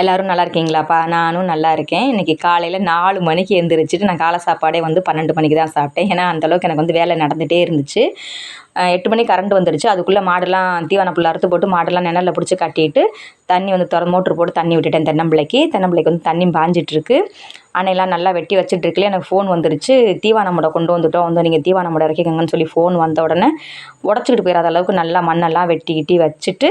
எல்லோரும் நல்லா இருக்கீங்களாப்பா? நானும் நல்லா இருக்கேன். இன்றைக்கி காலையில் 4 மணிக்கு எழுந்திரிச்சிட்டு நான் காலை சாப்பாடே வந்து 12 மணிக்கு தான் சாப்பிட்டேன். ஏன்னா அந்தளவுக்கு எனக்கு வந்து வேலை நடந்துகிட்டே இருந்துச்சு. 8 மணிக்கு கரண்ட் வந்துடுச்சு. அதுக்குள்ளே மாடெல்லாம் தீவன புல்ல அறுத்து போட்டு மாடெல்லாம் நிழல்ல பிடிச்சி கட்டிட்டு தண்ணி வந்து மோட்ரு போட்டு தண்ணி விட்டுட்டேன். தென்னம்பிள்ளைக்கு வந்து தண்ணி பாஞ்சிட்ருக்கு. அணையெல்லாம் நல்லா வெட்டி வச்சுட்ருக்குல எனக்கு ஃபோன் வந்துடுச்சு. தீவன மூடை கொண்டு வந்துட்டோம், வந்து நீங்கள் தீவன மூடை இறக்கிக்கங்கன்னு சொல்லி ஃபோன் வந்த உடனே உடச்சிக்கிட்டு போயிடாத அளவுக்கு நல்லா மண்ணெல்லாம் வெட்டி கிட்டி வச்சுட்டு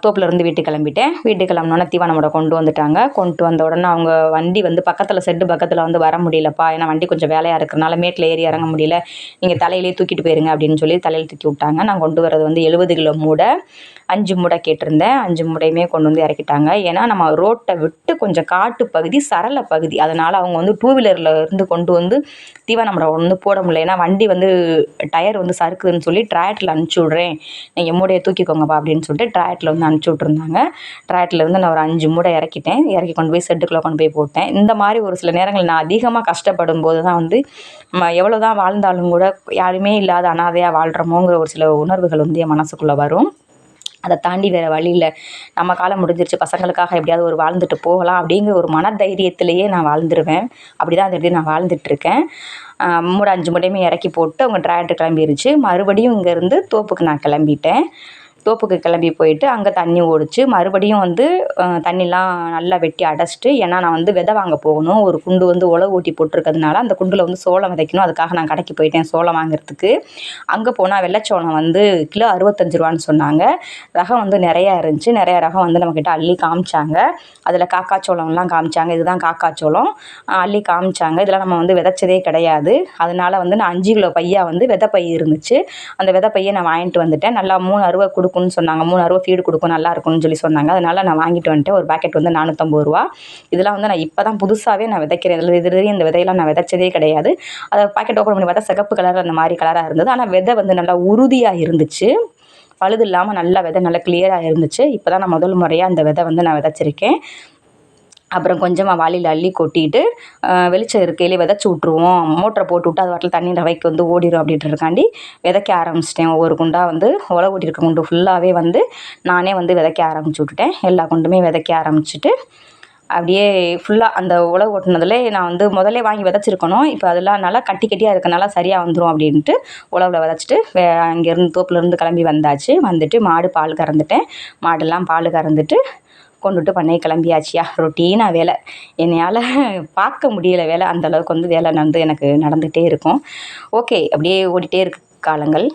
தோப்புலேருந்து வீட்டுக்கு கிளம்பிட்டேன். வீட்டுக்கு கிளம்புனோன்னே தீவன மூடை கொண்டு வந்துட்டாங்க. கொண்டு வந்த உடனே அவங்க வண்டி வந்து பக்கத்தில் ஷெட்டு பக்கத்தில் வந்து வர முடியலப்பா, ஏன்னா வண்டி கொஞ்சம் வேலையாக இருக்கிறனால மேட்டில் ஏறி இறங்க முடியல, நீங்கள் தலையிலே தூக்கிட்டு போயிருங்க அப்படின்னு சொல்லி தலையில் தூக்கி விட்டாங்க. நான் கொண்டு வரது வந்து 70 கிலோ மூடை, 5 மூடை கேட்டிருந்தேன். 5 மூடையுமே கொண்டு வந்து இறக்கிட்டாங்க. ஏன்னா நம்ம ரோட்டை விட்டு கொஞ்சம் காட்டு பகுதி, சரள பகுதி, அதனால் அவங்க வந்து 2 வீலரில் இருந்து கொண்டு வந்து தீவன மூடை வந்து போட முடியல. ஏன்னா வண்டி வந்து டயர் வந்து சறுக்குதுன்னு சொல்லி டிராக்டரில் அனுப்பிச்சி விட்றேன், நீங்கள் மூடையை தூக்கிக்கோங்கப்பா அப்படின்னு சொல்லிட்டு டிராக்டரில் வந்து அனுப்பிச்சி விட்ருந்தாங்க. டிராக்டரில் வந்து நான் ஒரு 5 மூடை இறக்கிட்டேன். இறக்கி கொண்டு போய் ஷெட்டுக்குள்ளே கொண்டு போய் போட்டேன். இந்த மாதிரி ஒரு சில நேரங்கள் நான் அதிகமாக கஷ்டப்படும் போது தான் வந்து நம்ம எவ்வளோ தான் வாழ்ந்தாலும் கூட யாருமே இல்லாத அனாதையாக வாழ்கிறோமோங்கிற ஒரு சில உணர்வுகள் வந்து என் மனசுக்குள்ளே வரும். அதை தாண்டி வேறு வழி இல்லை, நம்ம காலம் முடிஞ்சிருச்சு, பசங்களுக்காக எப்படியாவது ஒரு வாழ்ந்துட்டு போகலாம் அப்படிங்கிற ஒரு மனதைரியத்திலேயே நான் வாழ்ந்துருவேன். அப்படி தான் அது நான் வாழ்ந்துட்டுருக்கேன். மூடை 5 மூடையுமே இறக்கி போட்டு அவங்க டிராக்டர் கிளம்பிருச்சு. மறுபடியும் இங்கேருந்து தோப்புக்கு நான் கிளம்பிட்டேன். தோப்புக்கு கிளம்பி போயிட்டு அங்கே தண்ணி ஓடிச்சு. மறுபடியும் வந்து தண்ணிலாம் நல்லா வெட்டி அடைச்சிட்டு, ஏன்னா நான் வந்து விதை வாங்க போகணும். ஒரு குண்டு வந்து உழவு ஓட்டி போட்டிருக்கிறதுனால அந்த குண்டில் வந்து சோளம் விதைக்கணும். அதுக்காக நான் கடைக்கு போயிட்டேன் சோளம் வாங்குறதுக்கு. அங்கே போனால் வெள்ளைச்சோளம் வந்து கிலோ 65 ரூபான்னு சொன்னாங்க. ரகம் வந்து நிறையா இருந்துச்சு. நிறையா ரகம் வந்து நம்மக்கிட்ட அள்ளி காமிச்சாங்க. அதில் காக்காச்சோளம்லாம் காமிச்சாங்க. இதுதான் காக்காச்சோளம் அள்ளி காமிச்சாங்க. இதெல்லாம் நம்ம வந்து விதைச்சதே கிடையாது. அதனால் வந்து நான் 5 கிலோ பையா வந்து விதை பை இருந்துச்சு. அந்த விதை பையை நான் வாங்கிட்டு வந்துட்டேன். நல்லா 3 அருவா கொடுக்குன்னு சொன்னாங்க. 3 அருவா ஃபீடு கொடுக்கும், நல்லா இருக்கும்னு சொல்லி சொன்னாங்க. அதனால் நான் வாங்கிட்டு வந்துட்டேன். ஒரு பேக்கெட் வந்து 450 ரூபா. இதெல்லாம் வந்து நான் இப்போ தான் புதுசாகவே நான் விதைக்கிறேன். இதுலேயும் இந்த விதையெல்லாம் நான் விதைச்சதே கிடையாது. அதை பாக்கெட் ஓப்பன் பண்ணி பார்த்தா சிகப்பு கலர் அந்த மாதிரி கலராக இருந்தது. ஆனால் விதை வந்து நல்லா உறுதியாக இருந்துச்சு. பழுது இல்லாமல் நல்லா விதை நல்லா கிளியராக இருந்துச்சு. இப்போ தான் நான் முதல் முறையாக அந்த விதை வந்து நான் விதைச்சிருக்கேன். அப்புறம் கொஞ்சமாக வாளியில் அள்ளி கொட்டிட்டு வெளிச்சம் இருக்கையிலே விதைச்சி விட்ருவோம், மோட்டரை போட்டு விட்டு அது வாட்டில் தண்ணி ரவைக்கு வந்து ஓடிடும் அப்படின்றதுக்காண்டி விதைக்க ஆரம்பிச்சிட்டேன். ஒவ்வொரு குண்டாக வந்து உழவு ஓட்டியிருக்க குண்டு ஃபுல்லாகவே வந்து நானே வந்து விதைக்க ஆரம்பிச்சு விட்டுட்டேன். எல்லா குண்டுமே விதைக்க ஆரம்பிச்சுட்டு அப்படியே ஃபுல்லாக அந்த உழவு ஓட்டினதுலே நான் வந்து முதல்ல வாங்கி விதைச்சிருக்கணும். இப்போ அதெல்லாம் நல்லா கட்டி கட்டியாக இருக்கனால சரியாக வந்துடும் அப்படின்ட்டு உழவில் விதைச்சிட்டு அங்கேருந்து தோப்புலேருந்து கிளம்பி வந்தாச்சு. வந்துட்டு மாடு பால் கறந்துட்டேன். மாடெல்லாம் பால் கறந்துட்டு கொண்டுட்டு பண்ணையை கிளம்பியாச்சியா. ரொட்டீனாக வேலை, என்னையால் பார்க்க முடியலை வேலை, அந்தளவுக்கு வந்து வேலை வந்து எனக்கு நடந்துகிட்டே இருக்கும். ஓகே, அப்படியே ஓடிட்டே இருக்கு காலங்கள்.